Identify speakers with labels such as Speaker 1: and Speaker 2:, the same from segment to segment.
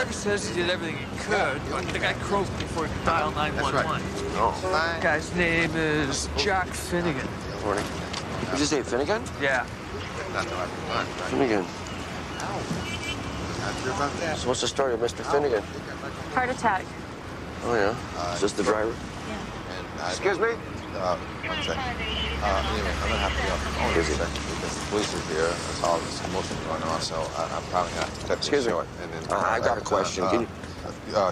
Speaker 1: driver says he did everything he could, but the guy croaked before he could dial 911.
Speaker 2: Right. Oh.
Speaker 1: Guy's name is Jack Finnegan.
Speaker 3: Morning. Did you say Finnegan?
Speaker 1: Yeah.
Speaker 3: Finnegan. So what's the story of Mr. Finnegan?
Speaker 4: Heart attack.
Speaker 3: Oh, yeah? Is this the driver?
Speaker 4: Yeah.
Speaker 3: Excuse me?
Speaker 2: One second. Anyway, I'm gonna have to go. Hold on a second, because the police is here. There's all this commotion going on, so I'm probably gonna have to cut this short. And then,
Speaker 3: I got a question. Can you...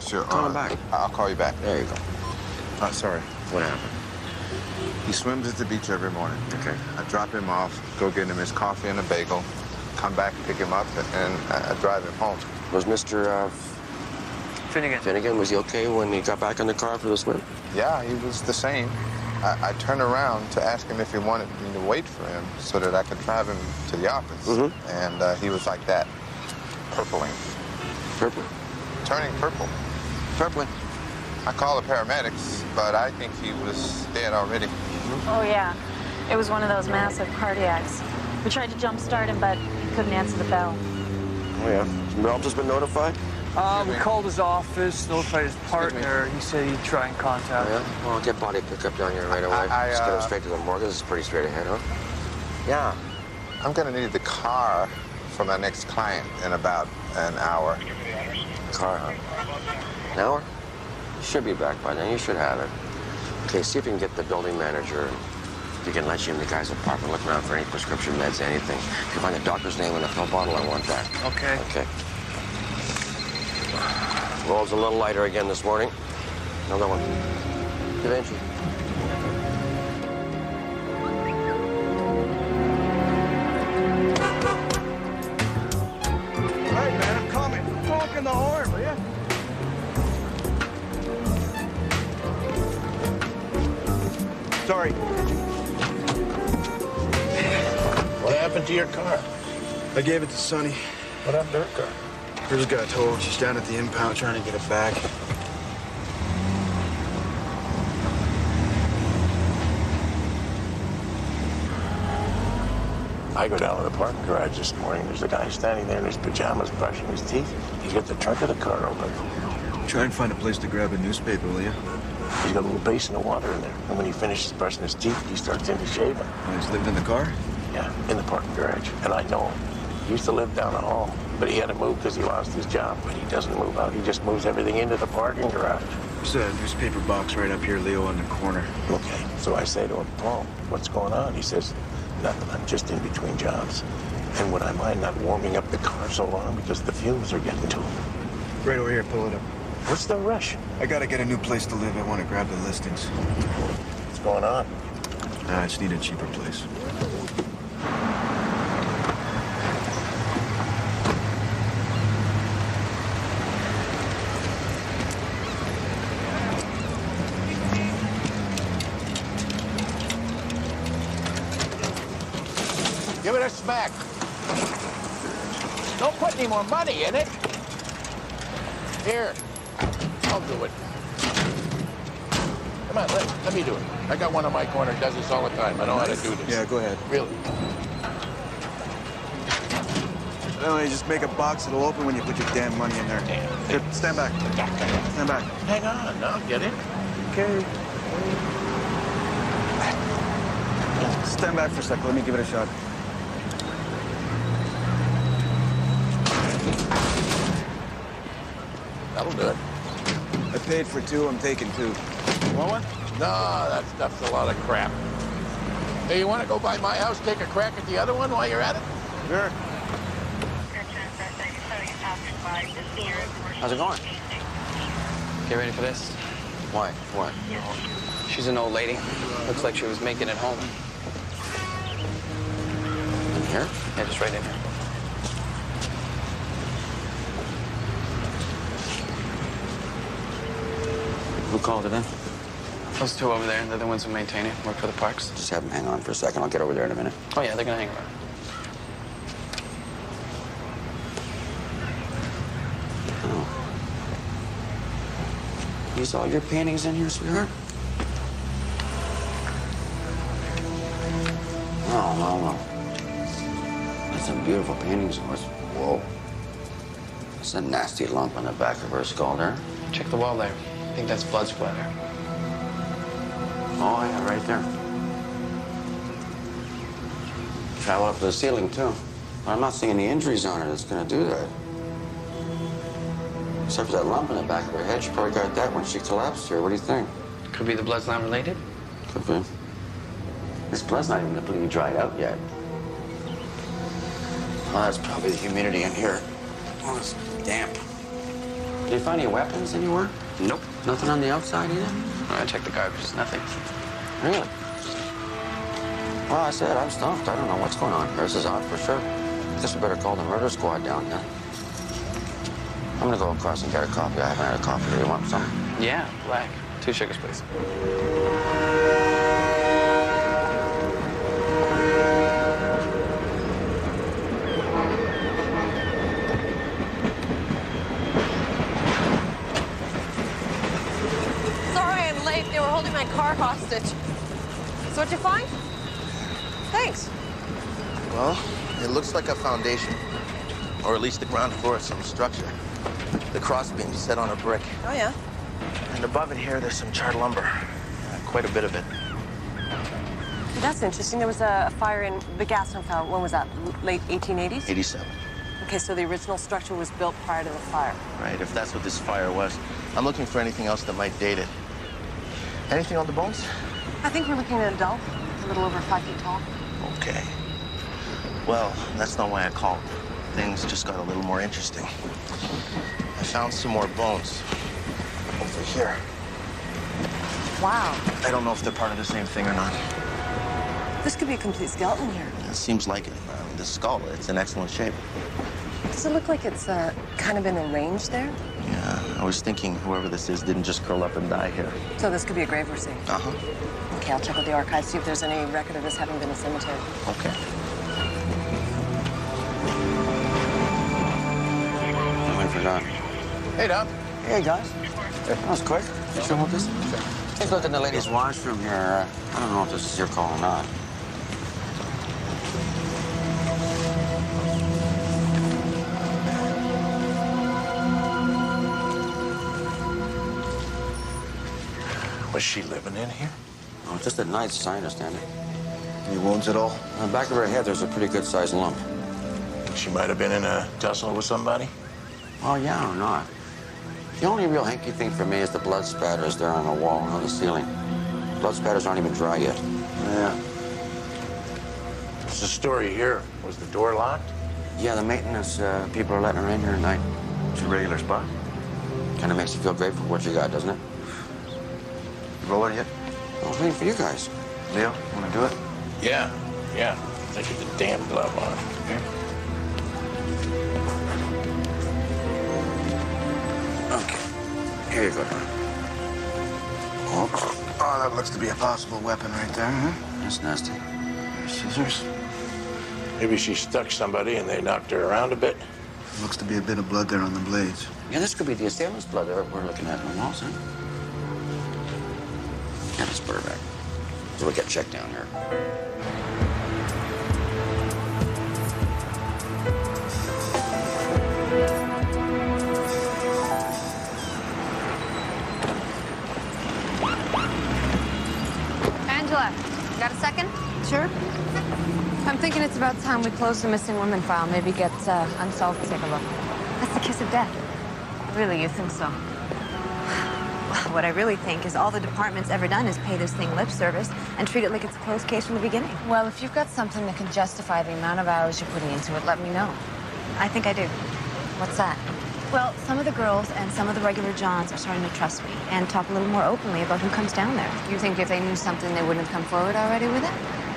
Speaker 2: Sure.
Speaker 3: Call him back.
Speaker 2: I'll call you back.
Speaker 3: There you go.
Speaker 2: Sorry.
Speaker 3: What happened?
Speaker 2: He swims at the beach every morning.
Speaker 3: Okay.
Speaker 2: I drop him off, go get him his coffee and a bagel, come back, pick him up, and I drive him home.
Speaker 3: Was Mr. Finnegan, was he okay when he got back in the car for the swim?
Speaker 2: Yeah, he was the same. I turned around to ask him if he wanted me to wait for him so that I could drive him to the office.
Speaker 3: Mm-hmm.
Speaker 2: And he was like that, purpling.
Speaker 3: Purple?
Speaker 2: Turning purple.
Speaker 3: Purpling.
Speaker 2: I called the paramedics, but I think he was dead already.
Speaker 4: Oh, yeah. It was one of those massive cardiacs. We tried to jump-start him, but he couldn't answer the bell.
Speaker 3: Oh, yeah. Has Melton's been notified?
Speaker 1: We called his office, notified his partner. He said he'd try and contact him.
Speaker 3: Yeah? Well, get body pickup down here right away. Just get him straight to the morgue. This is pretty straight ahead, huh? Yeah.
Speaker 2: I'm gonna need the car for my next client in about an hour.
Speaker 3: Car, huh? An hour? You should be back by then. You should have it. Okay, see if you can get the building manager. If you can let you in the guy's apartment, look around for any prescription meds, anything. If you find the doctor's name on the pill bottle, I want that.
Speaker 1: Okay.
Speaker 3: Okay. Roll's a little lighter again this morning. Another one. Vinci.
Speaker 5: All right, man, I'm coming. Honking the horn, will ya? Sorry.
Speaker 6: What happened to your car?
Speaker 5: I gave it to Sonny.
Speaker 6: What happened to her car?
Speaker 5: Hers got towed. She's down at the impound trying to get it back.
Speaker 6: I go down to the parking garage this morning. There's a guy standing there in his pajamas brushing his teeth. He's got the trunk of the car open.
Speaker 5: Try and find a place to grab a newspaper, will you?
Speaker 6: He's got a little basin of water in there. And when he finishes brushing his teeth, he starts into shaving.
Speaker 5: He's living in the car?
Speaker 6: Yeah, in the parking garage. And I know him. He used to live down the hall. But he had to move because he lost his job. But he doesn't move out. He just moves everything into the parking garage.
Speaker 5: There's a newspaper box right up here, Leo, in the corner.
Speaker 6: Okay. So I say to him, Paul, what's going on? He says, nothing. I'm just in between jobs. And would I mind not warming up the car so long because the fumes are getting to him?
Speaker 5: Right over here, pull it up.
Speaker 6: What's the rush?
Speaker 5: I gotta get a new place to live. I want to grab the listings.
Speaker 6: What's going on?
Speaker 5: I just need a cheaper place.
Speaker 6: Give it a smack. Don't put any more money in it. Here, I'll do it. Come on, let me do it. I got one on my corner, does this all the time. I know how to do this.
Speaker 5: Yeah, go ahead.
Speaker 6: Really?
Speaker 5: No, you just make a box. It'll open when you put your damn money in there.
Speaker 6: Damn.
Speaker 5: Here, stand back. Stand back.
Speaker 6: Hang on, now get in.
Speaker 5: Okay. Stand back for a sec. Let me give it a shot.
Speaker 6: That'll do it.
Speaker 5: I paid for two. I'm taking two. Want one?
Speaker 6: No, that stuff's a lot of crap. Hey, you want to go by my house, take a crack at the other one while you're at it?
Speaker 5: Sure.
Speaker 7: How's it going? Get ready for this.
Speaker 3: Why? What?
Speaker 7: She's an old lady. Looks like she was making it home.
Speaker 3: In here?
Speaker 7: Yeah, just right in here.
Speaker 3: Who called it in?
Speaker 7: Those two over there, they're the ones who maintain it, work for the parks.
Speaker 3: Just have them hang on for a second. I'll get over there in a minute.
Speaker 7: Oh, yeah, they're gonna hang around.
Speaker 3: Oh. These all your paintings in here, sweetheart? Oh, wow. That's some beautiful paintings of us. Whoa. It's a nasty lump on the back of her skull there.
Speaker 7: Check the wall there. I think that's blood splatter.
Speaker 3: Oh, yeah, right there. Travel up to the ceiling, too. I'm not seeing any injuries on her that's gonna do that. Except for that lump in the back of her head. She probably got that when she collapsed here. What do you think?
Speaker 7: Could be the blood's not related.
Speaker 3: Could be. This blood's not even completely dried out yet. Well, that's probably the humidity in here. Oh, it's damp. Did you find any weapons anywhere? Nope. Nothing on the outside either?
Speaker 7: I checked the garbage. Nothing.
Speaker 3: Really? Well, I said, I'm stumped. I don't know what's going on. This is odd for sure. Guess we better call the murder squad down here. I'm gonna go across and get a coffee. I haven't had a coffee. Do you want some?
Speaker 7: Yeah, black. 2 sugars, please.
Speaker 8: Sorry I'm late. They were holding my car hostage. So what'd you find? Thanks.
Speaker 2: Well, it looks like a foundation, or at least the ground floor of some structure. The crossbeam set on a brick.
Speaker 8: Oh, yeah?
Speaker 2: And above it here, there's some charred lumber. Quite a bit of it.
Speaker 8: That's interesting. There was a fire in the gas pump fell. When was that? Late 1880s?
Speaker 2: 87.
Speaker 8: Okay, so the original structure was built prior to the fire.
Speaker 2: Right, if that's what this fire was. I'm looking for anything else that might date it. Anything on the bones?
Speaker 8: I think we're looking at an adult, a little over 5 feet tall.
Speaker 2: Okay. Well, that's not why I called. Things just got a little more interesting. I found some more bones over here.
Speaker 8: Wow.
Speaker 2: I don't know if they're part of the same thing or not.
Speaker 8: This could be a complete skeleton here.
Speaker 2: It seems like it. The skull, it's in excellent shape.
Speaker 8: Does it look like it's kind of been arranged there?
Speaker 2: Yeah, I was thinking whoever this is didn't just curl up and die here.
Speaker 8: So this could be a grave we're seeing?
Speaker 2: Uh-huh.
Speaker 8: Okay, I'll check with the archives, see if there's any record of this having been a cemetery.
Speaker 2: Okay.
Speaker 3: I forgot.
Speaker 2: Hey, Doc.
Speaker 3: Hey, guys. That was quick. You sure about this? Take a look in the ladies' washroom here. I don't know if this is your call or not.
Speaker 6: Was she living in here?
Speaker 3: Oh, just at night, as I understand it.
Speaker 2: Any wounds at all?
Speaker 3: On the back of her head, there's a pretty good-sized lump.
Speaker 6: She might have been in a tussle with somebody?
Speaker 3: Oh, yeah, or not. The only real hanky thing for me is the blood spatters there on the wall and on the ceiling. Blood spatters aren't even dry yet.
Speaker 2: Yeah.
Speaker 6: What's the story here? Was the door locked?
Speaker 3: Yeah, the maintenance people are letting her in here tonight.
Speaker 2: It's a regular spot.
Speaker 3: Kind of makes you feel great for what you got, doesn't it?
Speaker 2: Roller yet?
Speaker 3: I'm waiting for you guys.
Speaker 2: Leo, wanna do it?
Speaker 6: Yeah. Think of the damn glove on.
Speaker 3: Okay. Here you go, Don.
Speaker 2: Oh, that looks to be a possible weapon right there, huh?
Speaker 3: That's nasty.
Speaker 2: Scissors.
Speaker 6: Maybe she stuck somebody and they knocked her around a bit.
Speaker 5: Looks to be a bit of blood there on the blades.
Speaker 3: Yeah, this could be the assailant's blood that we're looking at on the walls, huh? Yeah, let's put her back. So we'll get checked down here.
Speaker 9: Angela, got a second?
Speaker 10: Sure. I'm thinking it's about time we close the missing women file. Maybe get Unsolved to take a look.
Speaker 9: That's the kiss of death. Really, you think so? What I really think is all the department's ever done is pay this thing lip service and treat it like it's a closed case from the beginning.
Speaker 10: Well, if you've got something that can justify the amount of hours you're putting into it, let me know.
Speaker 9: I think I do.
Speaker 10: What's that?
Speaker 9: Well, some of the girls and some of the regular Johns are starting to trust me and talk a little more openly about who comes down there.
Speaker 10: You think if they knew something, they wouldn't have come forward already with it?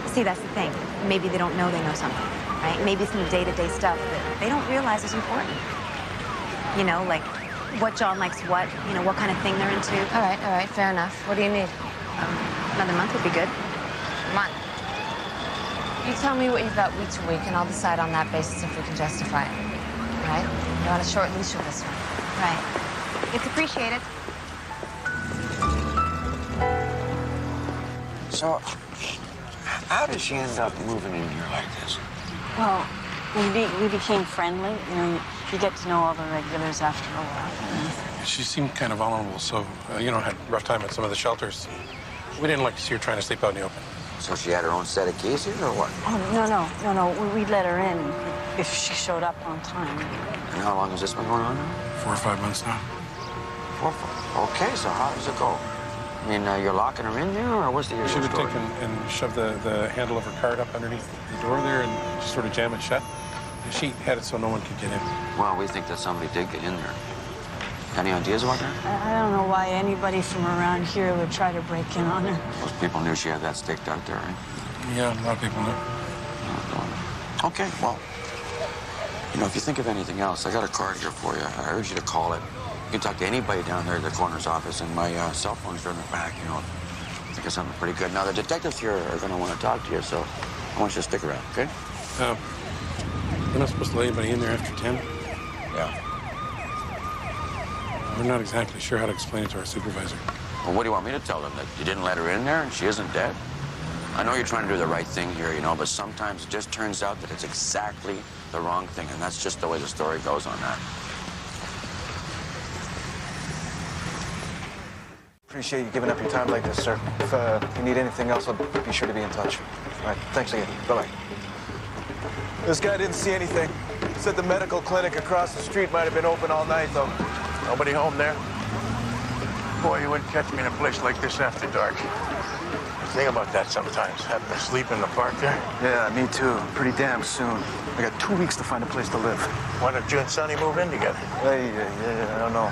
Speaker 9: See, that's the thing. Maybe they don't know they know something, right? Maybe it's some day-to-day stuff that they don't realize is important. You know, like what John likes what, you know, what kind of thing they're into.
Speaker 10: All right, fair enough. What do you need?
Speaker 9: Another month would be good.
Speaker 10: Month. You tell me what you've got week to week, and I'll decide on that basis if we can justify it. All right? You're on a short leash with this one.
Speaker 9: Right. It's appreciated.
Speaker 3: So, how did she end up moving in here like this?
Speaker 4: Well, we became friendly, and You get to know all the regulars after a while.
Speaker 11: She seemed kind of vulnerable, so, you know, had a rough time at some of the shelters. We didn't like to see her trying to sleep out in the open.
Speaker 3: So she had her own set of keys here, or what?
Speaker 4: Oh, no. We'd let her in if she showed up on time.
Speaker 3: And how long has this been going on now?
Speaker 11: 4 or 5 months now.
Speaker 3: 4 or 5. Okay, so how does it go? I mean, you're locking her in there, or what's the usual
Speaker 11: She would
Speaker 3: story?
Speaker 11: take and shove the handle of her card up underneath the door there and just sort of jam it shut. And she had it so no one could get in.
Speaker 3: Well, we think that somebody did get in there. Any ideas about that?
Speaker 4: I don't know why anybody from around here would try to break in on her.
Speaker 3: Most people knew she had that staked out there, right?
Speaker 11: Yeah, a lot of people knew.
Speaker 3: Okay, well, you know, if you think of anything else, I got a card here for you. I urge you to call it. You can talk to anybody down there at the coroner's office, and my cell phones are in the back, you know. I think of something pretty good. Now, the detectives here are going to want to talk to you, so I want you to stick around, okay?
Speaker 11: We're not supposed to let anybody in there after 10.
Speaker 3: Yeah.
Speaker 11: We're not exactly sure how to explain it to our supervisor.
Speaker 3: Well, what do you want me to tell them? That you didn't let her in there and she isn't dead? I know you're trying to do the right thing here, you know, but sometimes it just turns out that it's exactly the wrong thing, and that's just the way the story goes on that.
Speaker 5: Appreciate you giving up your time like this, sir. If you need anything else, I'll be sure to be in touch. All right, thanks again. Bye-bye. This guy didn't see anything. Said the medical clinic across the street might have been open all night, though.
Speaker 6: Nobody home there? Boy, you wouldn't catch me in a place like this after dark. I think about that sometimes, having to sleep in the park there.
Speaker 5: Yeah, me too. Pretty damn soon. I got 2 weeks to find a place to live.
Speaker 6: Why don't you and Sonny move in together?
Speaker 5: Hey, I don't know.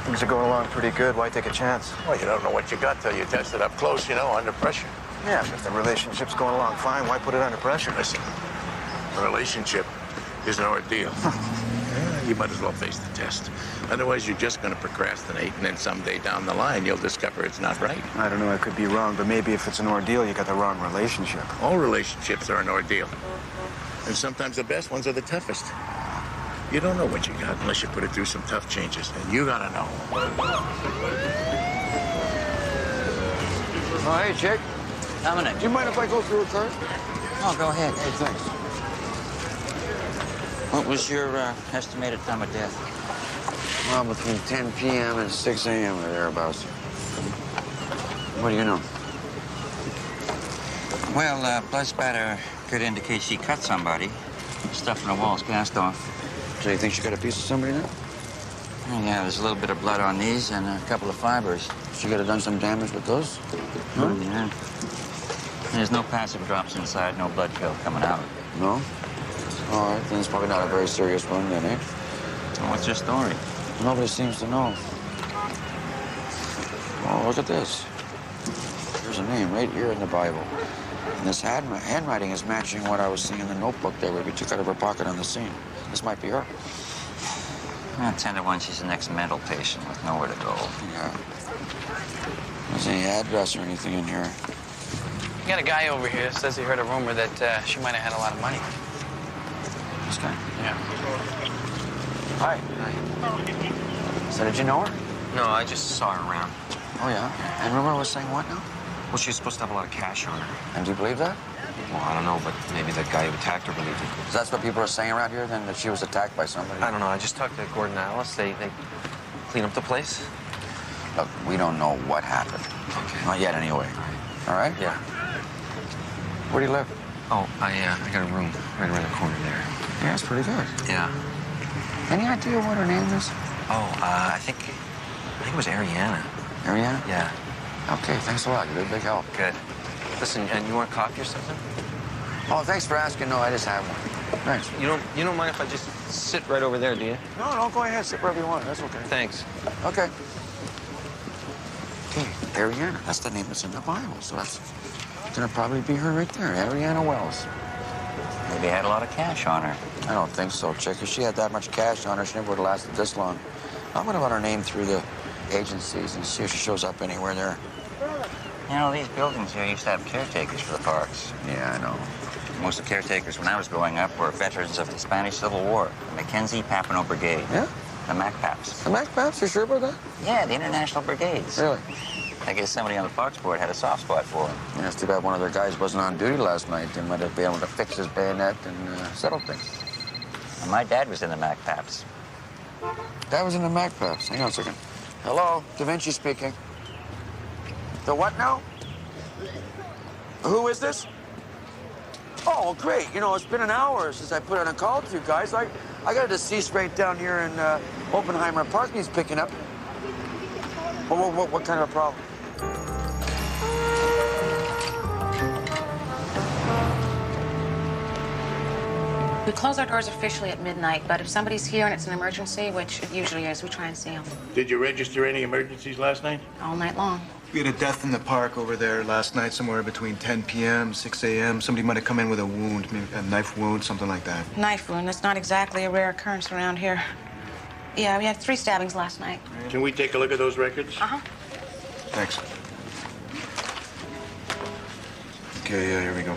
Speaker 5: Things are going along pretty good. Why take a chance?
Speaker 6: Well, you don't know what you got till you test it up close, you know, under pressure.
Speaker 5: Yeah, but if the relationship's going along fine, why put it under pressure?
Speaker 6: Listen, a relationship is an ordeal. Yeah, you might as well face the test. Otherwise, you're just going to procrastinate, and then someday down the line, you'll discover it's not right.
Speaker 5: I don't know, I could be wrong, but maybe if it's an ordeal, you got the wrong relationship.
Speaker 6: All relationships are an ordeal. And sometimes the best ones are the toughest. You don't know what you got unless you put it through some tough changes, and you gotta know.
Speaker 3: Oh, hey, chick.
Speaker 7: Dominic.
Speaker 3: Do you mind if I go through a card?
Speaker 7: Oh, go ahead.
Speaker 3: Hey, thanks.
Speaker 7: What was your estimated time of death?
Speaker 3: Well, between 10 p.m. and 6 a.m. or thereabouts. What do you know?
Speaker 7: Well, blood spatter could indicate she cut somebody. Stuff in the walls cast off.
Speaker 3: So you think she got a piece of somebody now?
Speaker 7: Oh, yeah, there's a little bit of blood on these and a couple of fibers.
Speaker 3: She could have done some damage with those?
Speaker 7: Huh? Yeah. There's no passive drops inside, no blood trail coming out.
Speaker 3: No? All right, then it's probably not a very serious one then, eh?
Speaker 7: Well, what's your story?
Speaker 3: Nobody seems to know. Oh, look at this. There's a name right here in the Bible. And this handwriting is matching what I was seeing in the notebook there we took out of her pocket on the scene. This might be her.
Speaker 7: Well, 10 to 1, she's an ex-mental patient with nowhere to go.
Speaker 3: Yeah. There's any address or anything in here.
Speaker 7: You got a guy over here says he heard a rumor that she might have had a lot of money.
Speaker 3: This guy?
Speaker 7: Yeah.
Speaker 3: Hi. Hi. So did you know her?
Speaker 7: No, I just saw her around.
Speaker 3: Oh, yeah? And rumor was saying what now?
Speaker 7: Well, she's supposed to have a lot of cash on her.
Speaker 3: And do you believe that?
Speaker 7: Well, I don't know, but maybe that guy who attacked her believed it.
Speaker 3: So that's what people are saying around here, then, that she was attacked by somebody?
Speaker 7: I don't know. I just talked to Gordon and Alice. They clean up the place.
Speaker 3: Look, we don't know what happened.
Speaker 7: Okay.
Speaker 3: Not yet, anyway. All right?
Speaker 7: Yeah.
Speaker 3: Where do you live?
Speaker 7: Oh, I got a room right around the corner there.
Speaker 3: Yeah, it's pretty good.
Speaker 7: Yeah.
Speaker 3: Any idea what her name is?
Speaker 7: Oh, I think it was Ariana.
Speaker 3: Ariana?
Speaker 7: Yeah.
Speaker 3: Okay, thanks a lot. You're a big help.
Speaker 7: Good. Listen, and you want coffee or something?
Speaker 3: Oh, thanks for asking. No, I just have one. Thanks.
Speaker 7: You don't mind if I just sit right over there, do you?
Speaker 3: No, go ahead. Sit wherever you want. That's okay.
Speaker 7: Thanks.
Speaker 3: Okay. Okay, Ariana. That's the name that's in the Bible, so that's gonna probably be her right there, Ariana Wells.
Speaker 7: Maybe had a lot of cash on her.
Speaker 3: I don't think so, chick. If she had that much cash on her, she never would have lasted this long. I'm gonna run her name through the agencies and see if she shows up anywhere there.
Speaker 7: You know, these buildings here used to have caretakers for the parks.
Speaker 3: Yeah, I know.
Speaker 7: Most of the caretakers when I was growing up were veterans of the Spanish Civil War, the Mackenzie Papineau Brigade.
Speaker 3: Yeah?
Speaker 7: The MacPaps.
Speaker 3: The MacPaps? You sure about that?
Speaker 7: Yeah, the International Brigades.
Speaker 3: Really?
Speaker 7: I guess somebody on the Parks board had a soft spot for them.
Speaker 3: Yeah, it's too bad one of their guys wasn't on duty last night. They might have been able to fix his bayonet and settle things.
Speaker 7: My dad was in the MacPaps.
Speaker 3: Dad was in the MacPaps. Hang on a second. Hello, Da Vinci speaking. The what now? Who is this? Oh, great. You know, it's been an hour since I put on a call with you guys. I got a deceased right down here in Oppenheimer Park he's picking up. What kind of a problem?
Speaker 10: We close our doors officially at midnight, but if somebody's here and it's an emergency, which it usually is, we try and see them
Speaker 6: Did you register any emergencies last night?
Speaker 10: all night long.
Speaker 5: We had a death in the park over there last night, somewhere between 10 p.m., 6 a.m. Somebody might have come in with a wound, maybe a knife wound, something like that.
Speaker 10: Knife wound, that's not exactly a rare occurrence around here. Yeah, we had 3 stabbings last night.
Speaker 6: Can we take a look at those records?
Speaker 10: Uh-huh.
Speaker 5: Thanks. Okay, yeah, here we go.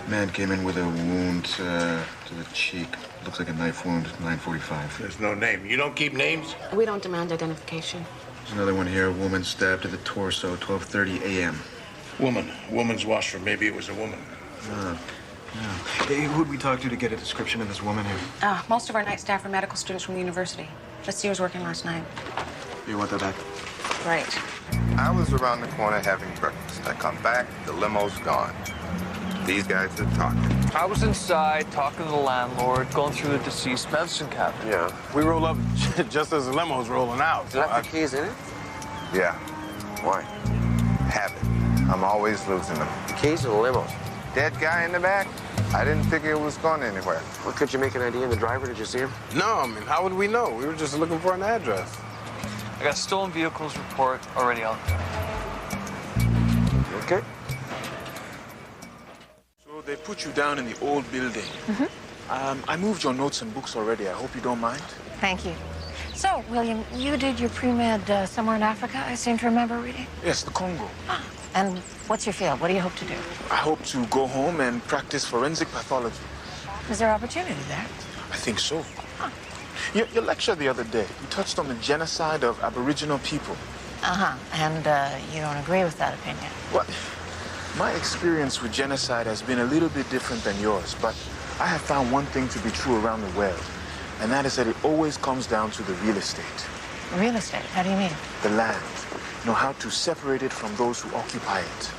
Speaker 5: Man came in with a wound to the cheek. Looks like a knife wound, 9:45.
Speaker 6: There's no name. You don't keep names?
Speaker 10: We don't demand identification.
Speaker 5: There's another one here, a woman stabbed to the torso, 12:30 a.m.
Speaker 6: Woman's washroom. Maybe it was a woman.
Speaker 5: Yeah. Hey, who'd we talk to get a description of this woman here?
Speaker 10: Most of our night staff are medical students from the university. Let's see who was working last night.
Speaker 5: You want that back?
Speaker 10: Right.
Speaker 12: I was around the corner having breakfast. I come back, the limo's gone. These guys are talking.
Speaker 1: I was inside talking to the landlord, going through the deceased medicine cabinet.
Speaker 13: Yeah. We roll up just as the limo's rolling out.
Speaker 3: You left the keys in it?
Speaker 12: Yeah.
Speaker 3: Why?
Speaker 12: Habit. I'm always losing them.
Speaker 3: The keys or the limos?
Speaker 12: Dead guy in the back? I didn't figure it was going anywhere.
Speaker 3: Well, could you make an ID in the driver? Did you see him?
Speaker 13: No, I mean, how would we know? We were just looking for an address.
Speaker 1: I got stolen vehicles report already out there.
Speaker 3: Okay.
Speaker 14: So they put you down in the old building. I moved your notes and books already. I hope you don't mind.
Speaker 15: Thank you. So, William, you did your pre-med somewhere in Africa, I seem to remember reading.
Speaker 14: Yes, the Congo.
Speaker 15: Ah, and what's your field? What do you hope to do?
Speaker 14: I hope to go home and practice forensic pathology.
Speaker 15: Is there opportunity there?
Speaker 14: I think so. Your lecture the other day, you touched on the genocide of Aboriginal people.
Speaker 15: And you don't agree with that opinion?
Speaker 14: Well, my experience with genocide has been a little bit different than yours, but I have found one thing to be true around the world, and that is that it always comes down to the real estate.
Speaker 15: Real estate? How do you mean?
Speaker 14: The land. You know, how to separate it from those who occupy it.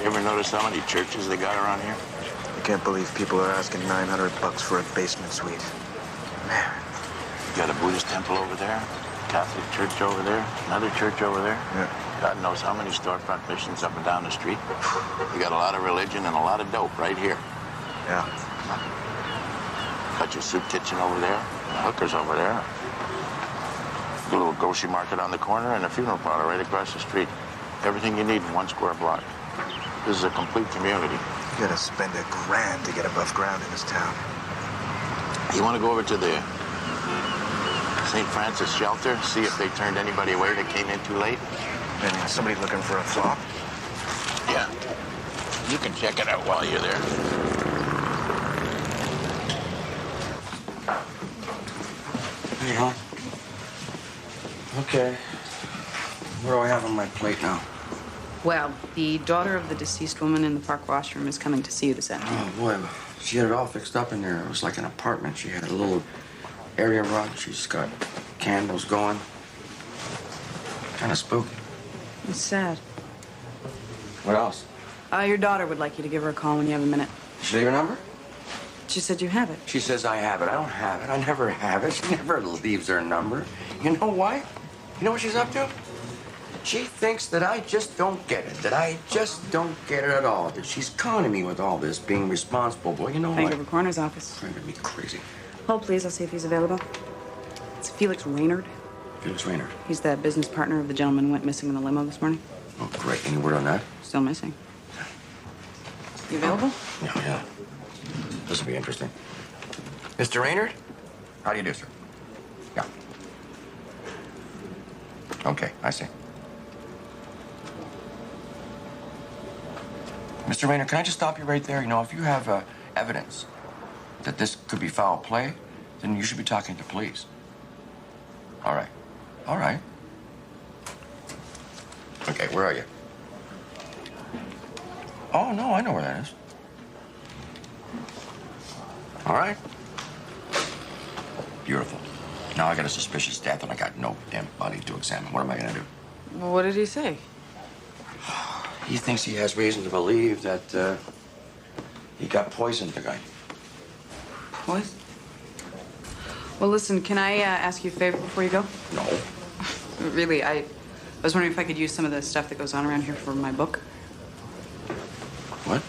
Speaker 6: You ever notice how many churches they got around here?
Speaker 5: I can't believe people are asking $900 for a basement suite. Man.
Speaker 6: You got a Buddhist temple over there, Catholic church over there, another church over there.
Speaker 5: Yeah.
Speaker 6: God knows how many storefront missions up and down the street. You got a lot of religion and a lot of dope right here.
Speaker 5: Yeah.
Speaker 6: Got your soup kitchen over there, hookers over there. A little grocery market on the corner and a funeral parlor right across the street. Everything you need in 1 square block. This is a complete community.
Speaker 5: You gotta spend $1,000 to get above ground in this town.
Speaker 6: You want to go over to the St. Francis shelter, see if they turned anybody away that came in too late?
Speaker 5: And somebody looking for a flop?
Speaker 6: Yeah. You can check it out while you're there.
Speaker 3: Hey, huh? Okay. What do I have on my plate now?
Speaker 16: Well, the daughter of the deceased woman in the park washroom is coming to see you this afternoon.
Speaker 3: Oh, boy. She had it all fixed up in there. It was like an apartment. She had a little area rug. She's got candles going. Kind of spooky.
Speaker 16: It's sad.
Speaker 3: What else?
Speaker 16: Your daughter would like you to give her a call when you have a minute.
Speaker 3: Did she leave a number?
Speaker 16: She said you have it.
Speaker 3: She says I have it. I don't have it. I never have it. She never leaves her number. You know why? You know what she's up to? She thinks that I just don't get it. That I just don't get it at all. That she's conning me with all this, being responsible. Boy, you know what?
Speaker 16: Vancouver Coroner's office.
Speaker 3: Driving me crazy.
Speaker 16: Hold, please. I'll see if he's available. It's Felix Raynard.
Speaker 3: Felix Raynard.
Speaker 16: He's the business partner of the gentleman who went missing in the limo this morning.
Speaker 3: Oh, great. Any word on that?
Speaker 16: Still missing. You available?
Speaker 3: Yeah. This will be interesting. Mr. Raynard? How do you do, sir? Yeah. Okay, I see. Mr. Raynard, can I just stop you right there? You know, if you have evidence that this could be foul play, then you should be talking to police. All right. All right. Okay, where are you? Oh, no, I know where that is. All right. Beautiful. Now I got a suspicious death and I got no damn body to examine. What am I gonna do?
Speaker 16: Well, what did he say?
Speaker 3: He thinks he has reason to believe that he got poisoned, the guy.
Speaker 16: Poison? Well, listen, can I ask you a favor before you go?
Speaker 3: No.
Speaker 16: Really, I was wondering if I could use some of the stuff that goes on around here for my book.
Speaker 3: What?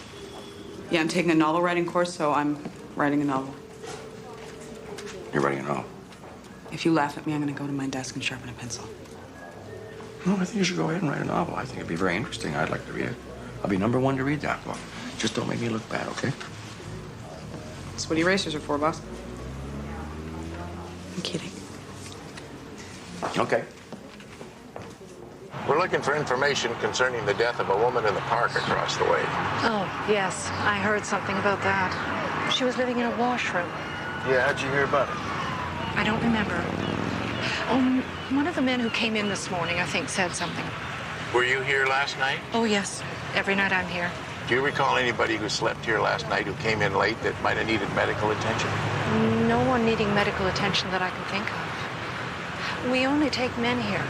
Speaker 16: Yeah, I'm taking a novel writing course, so I'm writing a novel.
Speaker 3: You're writing a novel?
Speaker 16: If you laugh at me, I'm going to go to my desk and sharpen a pencil.
Speaker 3: No, I think you should go ahead and write a novel. I think it'd be very interesting. I'd like to read it. I'll be #1 to read that book. Just don't make me look bad, okay?
Speaker 16: That's what erasers are for, boss. I'm kidding.
Speaker 3: Okay.
Speaker 6: We're looking for information concerning the death of a woman in the park across the way.
Speaker 15: Oh, yes. I heard something about that. She was living in a washroom.
Speaker 5: Yeah, how'd you hear about it?
Speaker 15: I don't remember. One of the men who came in this morning, I think, said something.
Speaker 6: Were you here last night?
Speaker 15: Oh, yes. Every night I'm here.
Speaker 6: Do you recall anybody who slept here last night who came in late that might have needed medical attention?
Speaker 15: No one needing medical attention that I can think of. We only take men here.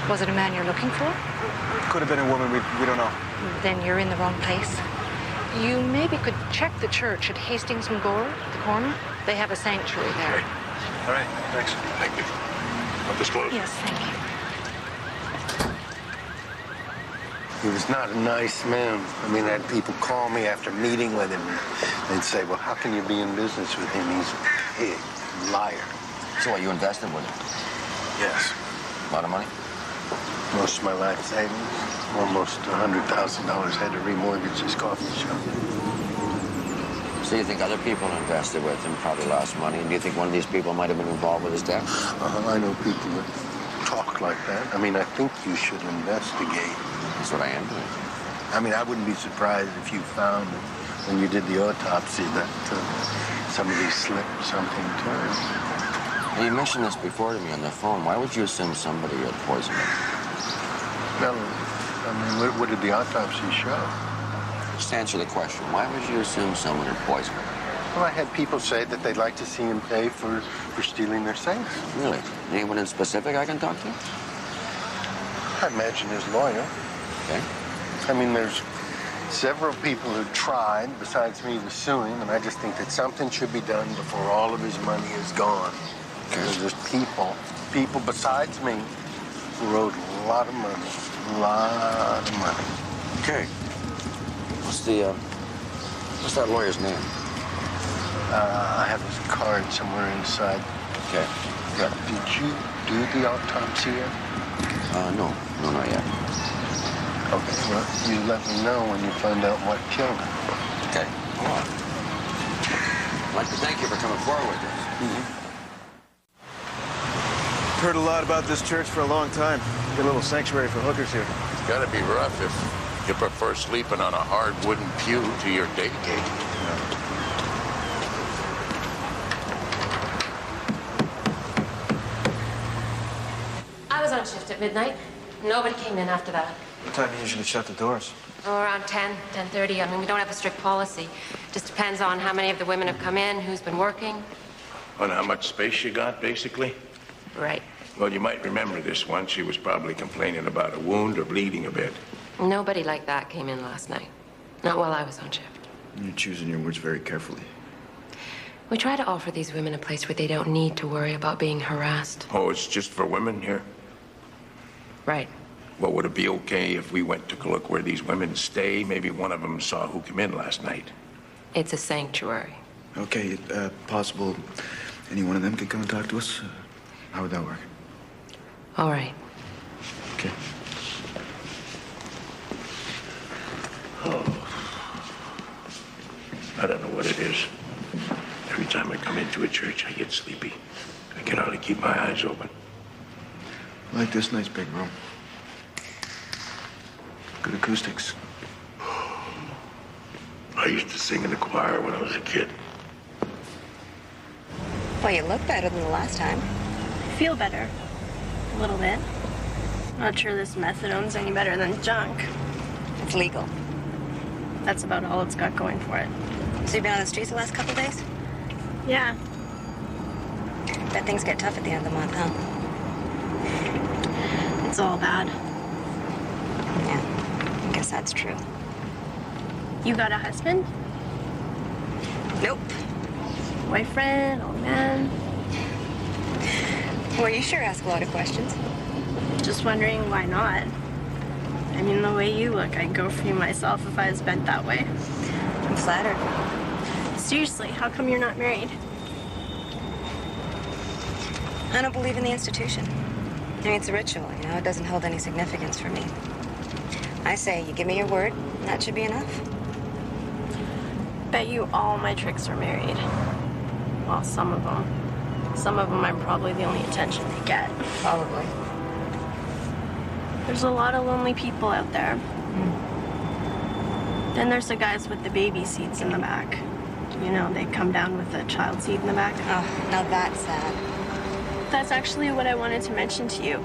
Speaker 15: Was it a man you're looking for?
Speaker 5: Could have been a woman. We don't know.
Speaker 15: Then you're in the wrong place. You maybe could check the church at Hastings and Gore, the corner. They have a sanctuary there.
Speaker 5: All right, thanks.
Speaker 6: Thank you. I'll disclose.
Speaker 15: Yes, thank you.
Speaker 17: He was not a nice man. I mean, I had people call me after meeting with him. They'd say, well, how can you be in business with him? He's a pig, a liar.
Speaker 3: So what, you invested with him?
Speaker 17: Yes.
Speaker 3: A lot of money?
Speaker 17: Most of my life savings. Almost $100,000 had to remortgage his coffee shop.
Speaker 3: So you think other people invested with him, probably lost money, and do you think one of these people might have been involved with his death?
Speaker 17: I know people that talk like that. I mean, I think you should investigate.
Speaker 3: That's what I am doing.
Speaker 17: I mean, I wouldn't be surprised if you found, when you did the autopsy, that somebody slipped something to him.
Speaker 3: Well, you mentioned this before to me on the phone. Why would you assume somebody had poisoned him?
Speaker 17: Well, I mean, what did the autopsy show?
Speaker 3: Just answer the question. Why would you assume someone had poisoned him?
Speaker 17: Well, I had people say that they'd like to see him pay for stealing their safes.
Speaker 3: Really? Anyone in specific I can talk to?
Speaker 17: I imagine his lawyer.
Speaker 3: Okay.
Speaker 17: I mean, there's several people who tried, besides me, to sue him, and I just think that something should be done before all of his money is gone. Because there's people besides me, who owed a lot of money. A lot of money.
Speaker 3: Okay. What's that lawyer's name?
Speaker 17: I have his card somewhere inside.
Speaker 3: Okay.
Speaker 17: Yeah. Did you do the autopsy yet?
Speaker 3: No, not yet.
Speaker 17: Okay, well, you let me know when you find out what killed him.
Speaker 3: Okay. Hold on. I'd like to thank you for coming forward with this.
Speaker 5: Heard a lot about this church for a long time. Got a little sanctuary for hookers here.
Speaker 6: It's gotta be rough if you prefer sleeping on a hard wooden pew to your day gig.
Speaker 18: I was on shift at midnight. Nobody came in after that.
Speaker 5: What time do you usually shut the doors?
Speaker 18: Oh, around 10:30. I mean, we don't have a strict policy. Just depends on how many of the women have come in, who's been working.
Speaker 6: On how much space you got, basically?
Speaker 18: Right.
Speaker 6: Well, you might remember this one. She was probably complaining about a wound or bleeding a bit.
Speaker 18: Nobody like that came in last night. Not while I was on shift.
Speaker 5: You're choosing your words very carefully.
Speaker 18: We try to offer these women a place where they don't need to worry about being harassed.
Speaker 6: Oh, it's just for women here?
Speaker 18: Right.
Speaker 6: Well, would it be okay if we went to look where these women stay? Maybe one of them saw who came in last night.
Speaker 18: It's a sanctuary.
Speaker 5: Okay, possible any one of them could come and talk to us? How would that work?
Speaker 18: All right.
Speaker 5: Okay.
Speaker 6: Oh. I don't know what it is. Every time I come into a church, I get sleepy. I can hardly keep my eyes open.
Speaker 5: Like this nice big room. Good acoustics.
Speaker 6: I used to sing in the choir when I was a kid.
Speaker 9: Well, you look better than the last time.
Speaker 19: Feel better. A little bit. Not sure this methadone's any better than junk.
Speaker 9: It's legal.
Speaker 19: That's about all it's got going for it.
Speaker 9: So you've been on the streets the last couple of days?
Speaker 19: Yeah.
Speaker 9: Bet things get tough at the end of the month, huh?
Speaker 19: It's all bad.
Speaker 9: Yeah, I guess that's true.
Speaker 19: You got a husband?
Speaker 9: Nope.
Speaker 19: Boyfriend? Old man?
Speaker 9: Well, you sure ask a lot of questions.
Speaker 19: Just wondering why not. I mean, the way you look, I'd go for you myself if I was bent that way.
Speaker 9: I'm flattered.
Speaker 19: Seriously, how come you're not married?
Speaker 9: I don't believe in the institution. I mean, it's a ritual, you know? It doesn't hold any significance for me. I say, you give me your word, and that should be enough.
Speaker 19: Bet you all my tricks are married. Well, some of them. Some of them I'm probably the only attention they get.
Speaker 9: Probably.
Speaker 19: There's a lot of lonely people out there. Then there's the guys with the baby seats in the back. You know, they come down with a child seat in the back.
Speaker 9: Oh, now that's sad.
Speaker 19: That's actually what I wanted to mention to you.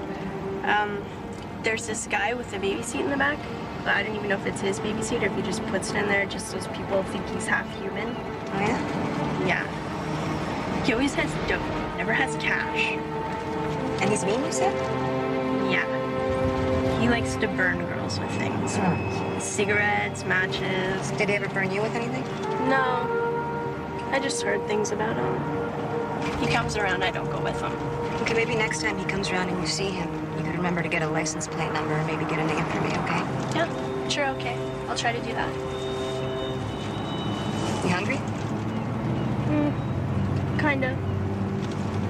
Speaker 19: There's this guy with the baby seat in the back. But I don't even know if it's his baby seat or if he just puts it in there just so people think he's half human.
Speaker 9: Oh, yeah?
Speaker 19: Yeah. He always has dough, never has cash.
Speaker 9: And he's mean, you said?
Speaker 19: Yeah. He likes to burn girls with things. Cigarettes, matches.
Speaker 9: Did he ever burn you with anything?
Speaker 19: No. I just heard things about him. He comes around, I don't go with him.
Speaker 9: Okay, maybe next time he comes around and you see him, you could remember to get a license plate number and maybe get a name for me, okay?
Speaker 19: Yeah, sure, okay. I'll try to do that.
Speaker 9: You hungry?
Speaker 19: Kinda.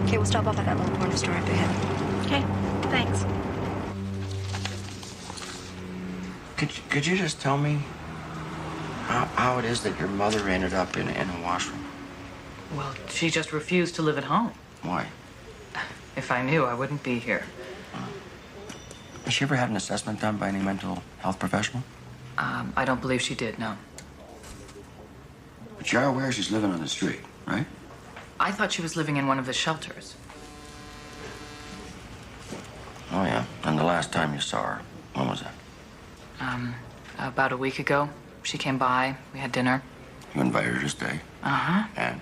Speaker 9: Okay, we'll stop off at that little corner store up ahead.
Speaker 19: Okay, thanks.
Speaker 3: Could you just tell me how it is that your mother ended up in a washroom?
Speaker 20: Well, she just refused to live at home.
Speaker 3: Why?
Speaker 20: If I knew, I wouldn't be here.
Speaker 3: Has she ever had an assessment done by any mental health professional?
Speaker 20: I don't believe she did, no.
Speaker 3: But you're aware she's living on the street, right?
Speaker 20: I thought she was living in one of the shelters.
Speaker 3: Oh, yeah. And the last time you saw her, when was that?
Speaker 20: About a week ago. She came by, we had dinner.
Speaker 3: You invited her to stay?
Speaker 20: Uh-huh.
Speaker 3: And?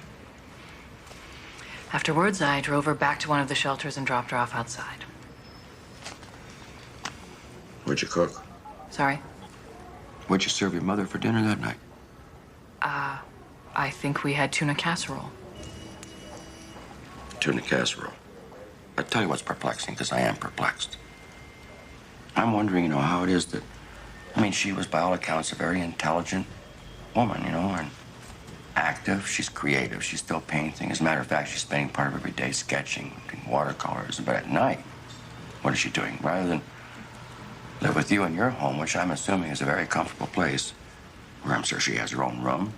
Speaker 20: Afterwards, I drove her back to one of the shelters and dropped her off outside.
Speaker 3: What'd you cook?
Speaker 20: Sorry?
Speaker 3: What'd you serve your mother for dinner that night?
Speaker 20: I think we had tuna casserole.
Speaker 3: Tuna casserole. I tell you what's perplexing, because I am perplexed. I'm wondering, how it is that... I mean, she was, by all accounts, a very intelligent woman, and active. She's creative. She's still painting. As a matter of fact, she's spending part of every day sketching, doing watercolors. But at night, what is she doing? Rather than live with you in your home, which I'm assuming is a very comfortable place, where I'm sure she has her own room,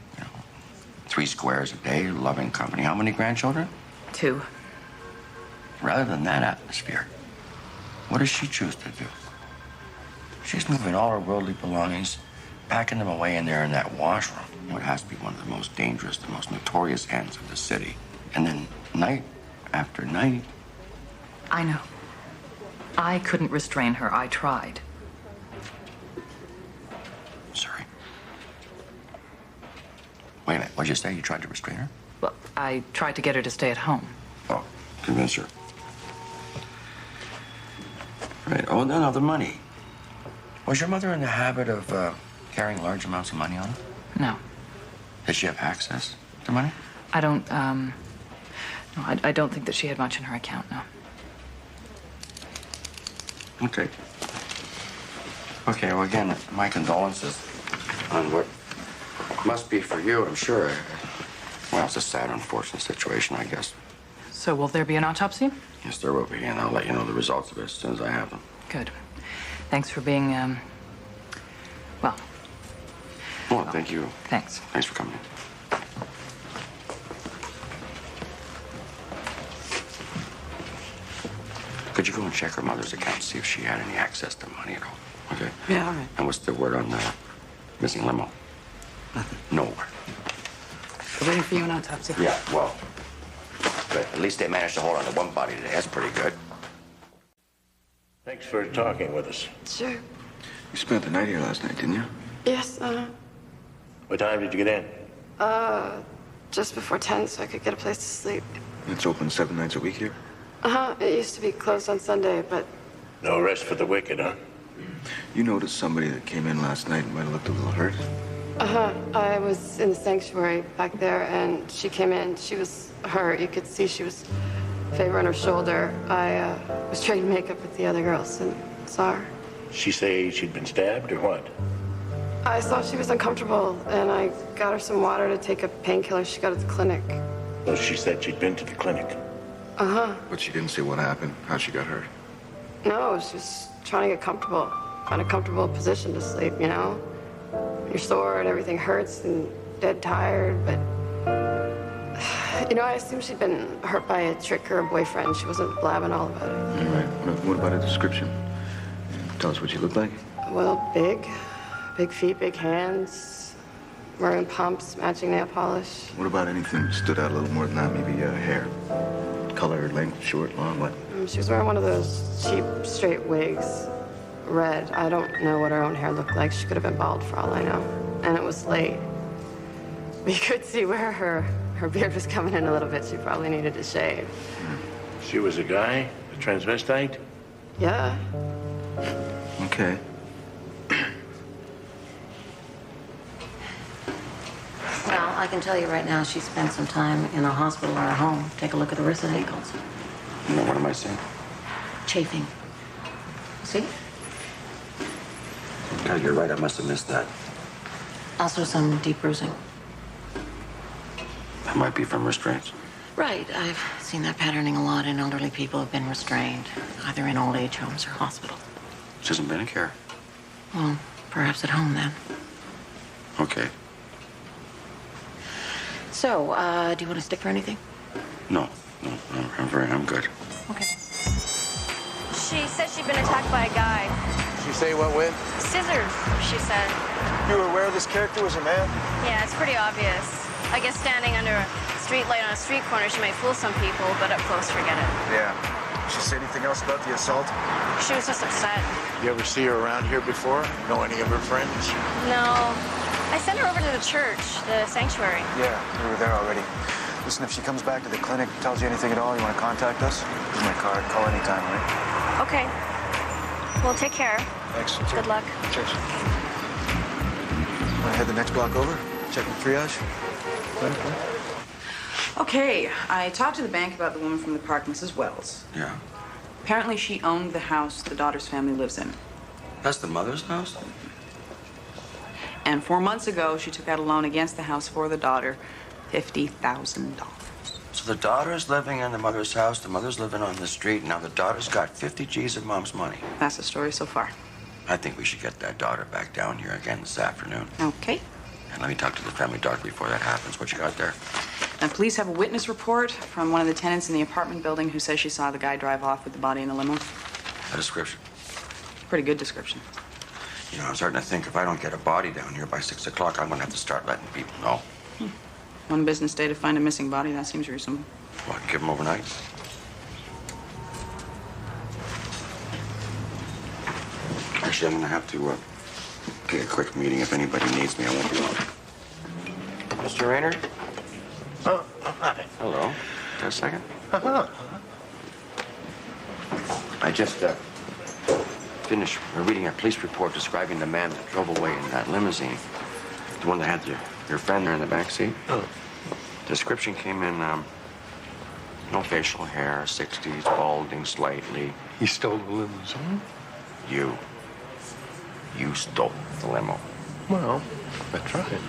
Speaker 3: 3 squares a day, loving company. How many grandchildren?
Speaker 20: 2.
Speaker 3: Rather than that atmosphere, what does she choose to do? She's moving all her worldly belongings, packing them away in there in that washroom. It has to be one of the most dangerous, the most notorious ends of the city. And then night after night...
Speaker 20: I know. I couldn't restrain her. I tried.
Speaker 3: Sorry. Wait a minute. What'd you say? You tried to restrain her?
Speaker 20: Well, I tried to get her to stay at home.
Speaker 3: Oh, convince her. Right. Oh, no, the money. Was your mother in the habit of carrying large amounts of money on her?
Speaker 20: No.
Speaker 3: Did she have access to money?
Speaker 20: I don't, no, I don't think that she had much in her account, no.
Speaker 3: Okay. Okay, well, again, my condolences on what must be for you, I'm sure. Well, it's a sad, unfortunate situation, I guess.
Speaker 20: So will there be an autopsy?
Speaker 3: Yes, there will be, and I'll let you know the results of it as soon as I have them.
Speaker 20: Good. Thanks for being, well.
Speaker 3: Well, thank you.
Speaker 20: Thanks.
Speaker 3: Thanks for coming in. Could you go and check her mother's account, see if she had any access to money at all? Okay?
Speaker 16: Yeah, all right.
Speaker 3: And what's the word on the missing limo?
Speaker 16: Nothing.
Speaker 3: Nowhere.
Speaker 16: We're waiting for you an autopsy.
Speaker 3: Yeah, well, but at least they managed to hold on to one body today. That's pretty good.
Speaker 6: Thanks for talking with us.
Speaker 21: Sure.
Speaker 14: You spent the night here last night, didn't you?
Speaker 21: Yes,
Speaker 6: What time did you get in?
Speaker 21: just before 10 so I could get a place to sleep.
Speaker 14: It's open 7 nights a week here?
Speaker 21: Uh-huh. It used to be closed on Sunday, but...
Speaker 6: No rest for the wicked, huh?
Speaker 14: You noticed somebody that came in last night might have looked a little hurt?
Speaker 21: Uh-huh. I was in the sanctuary back there, and she came in. She was hurt. You could see she was favor on her shoulder. I was trading makeup with the other girls and saw her.
Speaker 6: She say she'd been stabbed or what?
Speaker 21: I saw she was uncomfortable, and I got her some water to take a painkiller she got at the clinic.
Speaker 6: Well, she said she'd been to the clinic.
Speaker 21: Uh-huh.
Speaker 14: But she didn't say what happened, how she got hurt.
Speaker 21: No, she was trying to get comfortable. Find a comfortable position to sleep, you know? You're sore and everything hurts and dead tired, but... You know, I assumed she'd been hurt by a trick or a boyfriend. She wasn't blabbing all about it.
Speaker 14: All right. What about a description? Tell us what she looked like.
Speaker 21: Well, big. Big feet, big hands. Wearing pumps, matching nail polish.
Speaker 14: What about anything that stood out a little more than that? Maybe hair? Color, length, short, long, what?
Speaker 21: She was wearing one of those cheap, straight wigs. Red. I don't know what her own hair looked like. She could have been bald for all I know. And it was late. We could see where her beard was coming in a little bit. She probably needed to shave.
Speaker 6: She was a guy? A transvestite?
Speaker 21: Yeah.
Speaker 14: Okay.
Speaker 22: Well, I can tell you right now, she spent some time in a hospital or a home. Take a look at her wrists and ankles.
Speaker 3: No, what am I saying?
Speaker 22: Chafing. See?
Speaker 3: God, you're right. I must have missed that.
Speaker 22: Also some deep bruising.
Speaker 3: That might be from restraints.
Speaker 22: Right. I've seen that patterning a lot in elderly people who've been restrained, either in old age homes or hospital.
Speaker 3: She hasn't been in care.
Speaker 22: Well, perhaps at home then.
Speaker 3: Okay.
Speaker 22: So, do you want to stick for anything?
Speaker 3: No, I'm good.
Speaker 4: Okay. She said she'd been attacked by a guy.
Speaker 5: Did she say what with?
Speaker 4: Scissors, she said.
Speaker 5: You were aware this character was a man?
Speaker 4: Yeah, it's pretty obvious. I guess standing under a street light on a street corner, she might fool some people, but up close, forget it.
Speaker 5: Yeah. Did she say anything else about the assault?
Speaker 4: She was just upset.
Speaker 6: You ever see her around here before? Know any of her friends?
Speaker 4: No. I sent her over to the church, the sanctuary.
Speaker 5: Yeah, we were there already. Listen, if she comes back to the clinic, tells you anything at all, you want to contact us? Here's my card. Call anytime, right?
Speaker 4: Okay. Well, take care.
Speaker 5: Thanks.
Speaker 4: Good luck.
Speaker 5: Cheers. Want to head the next block over? Check the triage?
Speaker 16: Okay, I talked to the bank about the woman from the park, Mrs. Wells.
Speaker 3: Yeah.
Speaker 16: Apparently she owned the house the daughter's family lives in.
Speaker 3: That's the mother's house?
Speaker 16: And 4 months ago, she took out a loan against the house for the daughter, $50,000.
Speaker 3: So the daughter's living in the mother's house, the mother's living on the street, now the daughter's got 50 G's of mom's money.
Speaker 16: That's the story so far.
Speaker 3: I think we should get that daughter back down here again this afternoon.
Speaker 16: Okay.
Speaker 3: And let me talk to the family doctor before that happens. What you got there?
Speaker 16: Now, police have a witness report from one of the tenants in the apartment building who says she saw the guy drive off with the body in the limo.
Speaker 3: A description.
Speaker 16: Pretty good description.
Speaker 3: You know, I'm starting to think if I don't get a body down here by 6 o'clock, I'm gonna have to start letting people know.
Speaker 16: One business day to find a missing body, that seems reasonable.
Speaker 3: What, give them overnight? Actually, I'm gonna have to get a quick meeting. If anybody needs me, I won't be long. Mr. Rayner?
Speaker 17: Oh, hi.
Speaker 3: Hello. Just a second.
Speaker 17: Uh-huh.
Speaker 3: I just finished reading a police report describing the man that drove away in that limousine. The one that had your friend there in the back seat.
Speaker 17: Oh.
Speaker 3: Description came in, no facial hair, 60s, balding slightly.
Speaker 17: He stole the limousine?
Speaker 3: You stole the limo.
Speaker 17: Well, that's right.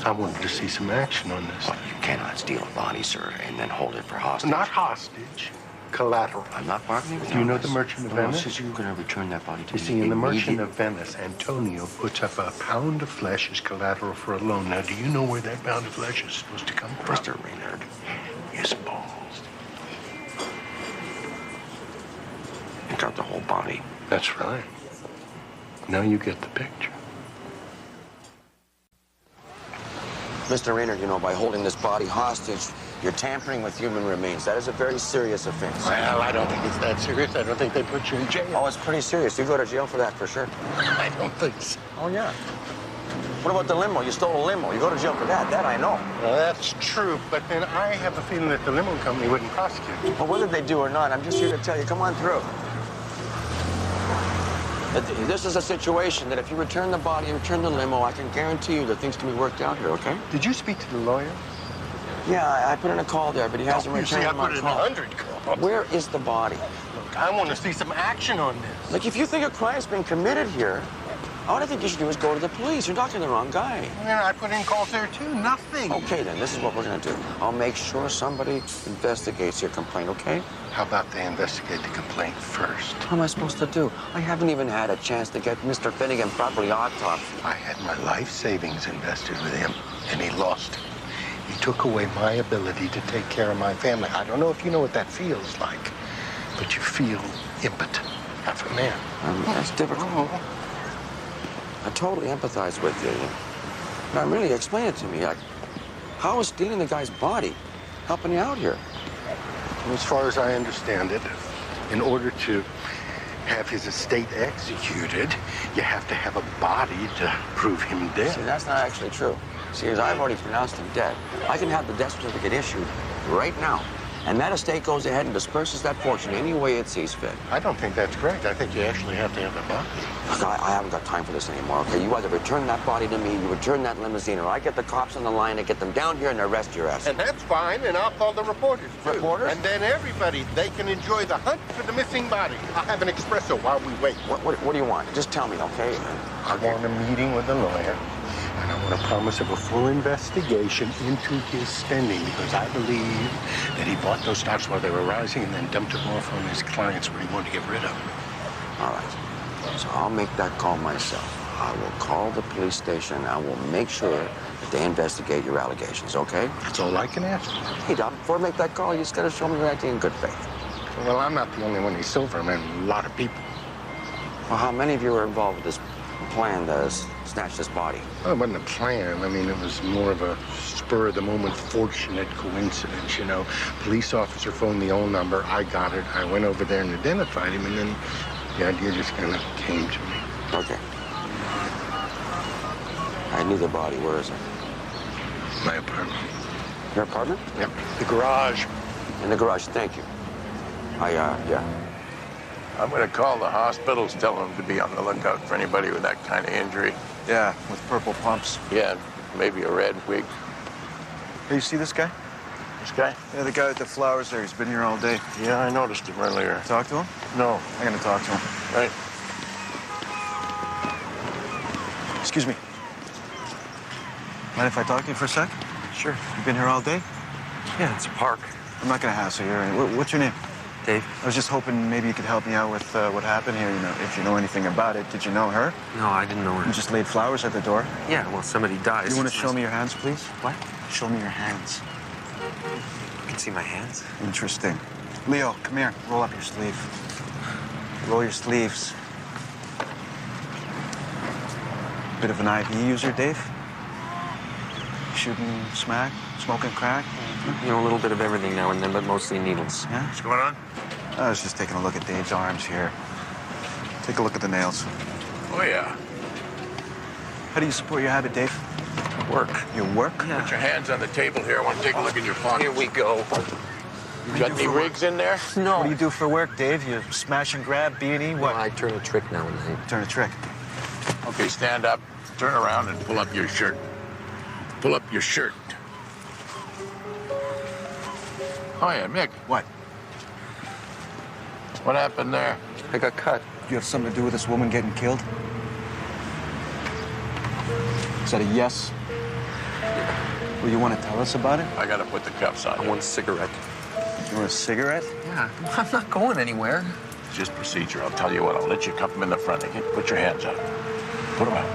Speaker 17: I wanted to see some action on this.
Speaker 3: Well, you cannot steal a body, sir, and then hold it for hostage.
Speaker 17: Not hostage. Collateral.
Speaker 3: I'm not bargaining with you.
Speaker 17: Do you know the Merchant of Venice?
Speaker 3: Says you're going to return that body to
Speaker 17: You
Speaker 3: me.
Speaker 17: see, in the Merchant of Venice, Antonio puts up a pound of flesh as collateral for a loan. Now, do you know where that pound of flesh is supposed to come from?
Speaker 3: Mr. Raynard.
Speaker 17: His balls.
Speaker 3: You got the whole body.
Speaker 17: That's right. Now you get the picture.
Speaker 3: Mr. Raynard, you know, by holding this body hostage, you're tampering with human remains. That is a very serious offense.
Speaker 17: Well, I don't think it's that serious. I don't think they put you in jail.
Speaker 3: Oh, it's pretty serious. You go to jail for that, for sure.
Speaker 17: I don't think so.
Speaker 3: Oh, yeah. What about the limo? You stole a limo. You go to jail for that. That I know.
Speaker 17: Well, that's true, but then I have a feeling that the limo company wouldn't prosecute you.
Speaker 3: Well, whether they do or not, I'm just here to tell you, come on through. This is a situation that if you return the body and return the limo, I can guarantee you that things can be worked out here, okay?
Speaker 17: Did you speak to the lawyer?
Speaker 3: Yeah, I put in a call there, but he hasn't returned my call.
Speaker 17: You see, I put in 100 calls.
Speaker 3: Where is the body?
Speaker 17: Look, I want to see some action on this.
Speaker 3: Look, if you think a crime's been committed here, all I think you should do is go to the police. You're talking to the wrong guy.
Speaker 17: And I put in calls there, too. Nothing.
Speaker 3: Okay, then. This is what we're going to do. I'll make sure somebody investigates your complaint, okay?
Speaker 17: How about they investigate the complaint first?
Speaker 3: What am I supposed to do? I haven't even had a chance to get Mr. Finnegan properly autopsied.
Speaker 17: I had my life savings invested with him, and he lost it. He took away my ability to take care of my family. I don't know if you know what that feels like, but you feel impotent. Half a man.
Speaker 3: That's difficult. I totally empathize with you. Now, really, explain it to me. Like, how is stealing the guy's body helping you out here?
Speaker 17: As far as I understand it, in order to have his estate executed, you have to have a body to prove him dead.
Speaker 3: See, that's not actually true. See, as I've already pronounced him dead, I can have the death certificate issued right now. And that estate goes ahead and disperses that fortune any way it sees fit.
Speaker 17: I don't think that's correct. I think you actually have to have the body.
Speaker 3: Look, I haven't got time for this anymore, okay? You either return that body to me, you return that limousine, or I get the cops on the line and get them down here and arrest your ass.
Speaker 17: And that's fine, and I'll call the reporters, too.
Speaker 3: Reporters?
Speaker 17: And then everybody, they can enjoy the hunt for the missing body. I'll have an espresso while we wait.
Speaker 3: What do you want? Just tell me, okay?
Speaker 17: I want a meeting with the lawyer. And I want a promise of a full investigation into his spending, because I believe that he bought those stocks while they were rising and then dumped them off on his clients where he wanted to get rid of them.
Speaker 3: All right. So I'll make that call myself. I will call the police station. I will make sure that they investigate your allegations, okay?
Speaker 17: That's all I can ask.
Speaker 3: Hey, Doc, before I make that call, you just got to show me you're acting in good faith.
Speaker 17: Well, I'm not the only one. He's Silverman. A lot of people.
Speaker 3: Well, how many of you were involved with this plan to snatch this body?
Speaker 17: Well, it wasn't a plan. I mean, it was more of a spur-of-the-moment, fortunate coincidence, you know. Police officer phoned the old number. I got it. I went over there and identified him, and then the idea just kind of came to me.
Speaker 3: Okay. I need the body. Where is it?
Speaker 17: My apartment.
Speaker 3: Your apartment?
Speaker 17: Yep. The garage.
Speaker 3: In the garage. Thank you. Yeah.
Speaker 6: I'm going to call the hospitals, tell them to be on the lookout for anybody with that kind of injury.
Speaker 5: Yeah, with purple pumps.
Speaker 6: Yeah, maybe a red wig.
Speaker 5: Hey, you see this guy?
Speaker 6: This guy?
Speaker 5: Yeah, the guy with the flowers there. He's been here all day.
Speaker 6: Yeah, I noticed him earlier.
Speaker 5: Talk to him?
Speaker 6: No.
Speaker 5: I'm going to talk to him.
Speaker 6: Right.
Speaker 5: Excuse me. Mind if I talk to you for a sec?
Speaker 1: Sure.
Speaker 5: You been here all day?
Speaker 1: Yeah, it's a park.
Speaker 5: I'm not going to hassle you. What's your name?
Speaker 1: Dave.
Speaker 5: I was just hoping maybe you could help me out with what happened here, you know, if you know anything about it. Did you know her?
Speaker 1: No, I didn't know her.
Speaker 5: You just laid flowers at the door?
Speaker 1: Yeah, well, somebody dies.
Speaker 5: You want to show me your hands, please?
Speaker 1: What?
Speaker 5: Show me your hands.
Speaker 1: You can see my hands?
Speaker 5: Interesting. Leo, come here. Roll up your sleeve. Roll your sleeves. Bit of an IV user, Dave? Shooting smack? Smoking crack?
Speaker 1: You know, a little bit of everything now and then, but mostly needles.
Speaker 5: Yeah?
Speaker 6: What's going on?
Speaker 5: I was just taking a look at Dave's arms here. Take a look at the nails.
Speaker 6: Oh, yeah.
Speaker 5: How do you support your habit, Dave?
Speaker 6: Work.
Speaker 5: Your work?
Speaker 6: Yeah. Put your hands on the table here. I want to take a look in your pockets.
Speaker 1: Here we go.
Speaker 6: You got any rigs in there?
Speaker 1: No.
Speaker 5: What do you do for work, Dave? You smash and grab, B&E? What?
Speaker 1: Well, I turn a trick now and then.
Speaker 5: Turn a trick.
Speaker 6: Okay, stand up, turn around, and pull up your shirt. Pull up your shirt. Oh, yeah, Mick.
Speaker 5: What?
Speaker 6: What happened there?
Speaker 1: I got cut.
Speaker 5: You have something to do with this woman getting killed? Is that a yes? Well, you want to tell us about it?
Speaker 6: I got to put the cuffs on.
Speaker 1: I want a cigarette.
Speaker 5: You want a cigarette?
Speaker 1: Yeah, I'm not going anywhere.
Speaker 6: It's just procedure. I'll tell you what. I'll let you cuff them in the front. Okay? Put your hands up. Put them out.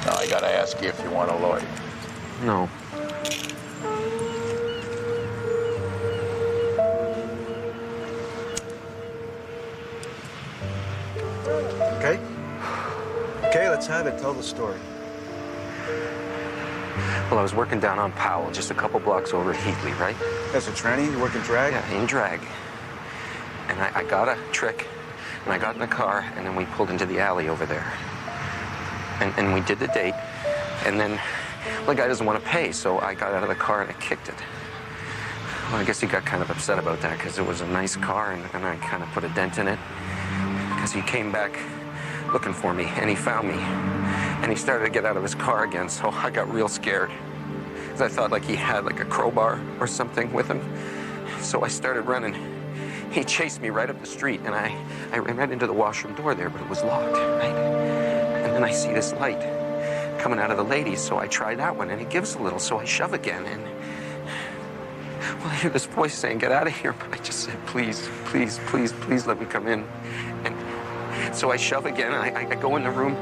Speaker 6: Now, I got to ask you if you want a lawyer.
Speaker 1: No.
Speaker 5: Okay. Okay, let's have it. Tell the story.
Speaker 1: Well, I was working down on Powell, just a couple blocks over at Heatley, right?
Speaker 5: As a tranny, you work in drag?
Speaker 1: Yeah, in drag. And I got a trick
Speaker 3: And I got in the car, and then we pulled into the alley over there. And we did the date, and then the guy doesn't want to pay, so I got out of the car and I kicked it. Well, I guess he got kind of upset about that because it was a nice car, and I kind of put a dent in it. Because he came back looking for me, and he found me. And he started to get out of his car again, so I got real scared. Because I thought like he had like a crowbar or something with him. So I started running. He chased me right up the street, and I ran right into the washroom door there, but it was locked, right? And then I see this light coming out of the ladies, so I try that one, and it gives a little, so I shove again, and... Well, I hear this voice saying, get out of here, but I just said, please, please, please, please let me come in. And so I shove again, and I go in the room.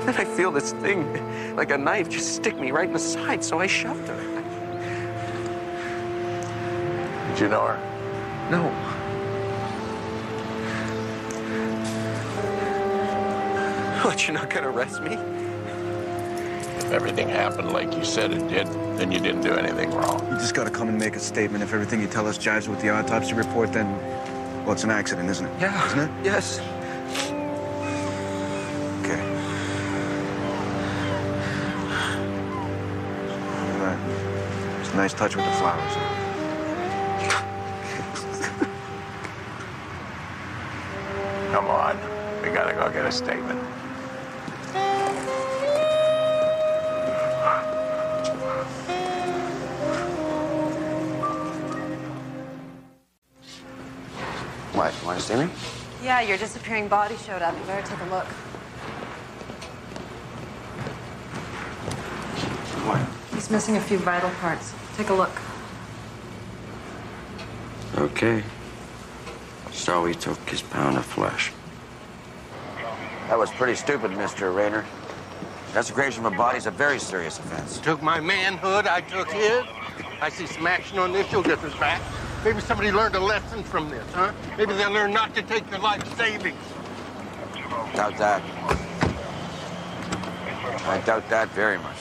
Speaker 3: Then I feel this thing, like a knife, just stick me right in the side, so I shoved her.
Speaker 6: Did you know her?
Speaker 3: No. What, you're not gonna arrest me?
Speaker 6: If everything happened like you said it did, then you didn't do anything wrong.
Speaker 5: You just gotta come and make a statement. If everything you tell us jives with the autopsy report, then, well, it's an accident, isn't it?
Speaker 3: Yeah.
Speaker 5: Isn't it?
Speaker 3: Yes.
Speaker 5: Okay. All right. It's a nice touch with the flowers.
Speaker 6: Come on. We gotta go get a statement.
Speaker 3: What, you want to see me?
Speaker 9: Yeah, your disappearing body showed up. You better take a look.
Speaker 3: What?
Speaker 16: He's missing a few vital parts. Take a look.
Speaker 3: Okay. So he took his pound of flesh. That was pretty stupid, Mr. Rayner. Desecration of a body is a very serious offense.
Speaker 17: Took my manhood, I took his. I see some action on this, you'll get this back. Maybe somebody learned a lesson from this, huh? Maybe they'll learn not to take their life savings.
Speaker 3: Doubt that. I doubt that very much.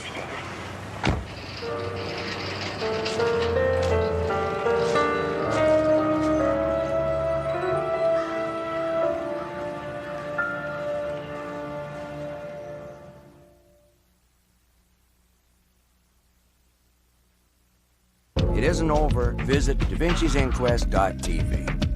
Speaker 2: It isn't over. Visit DaVinci'sInquest.tv.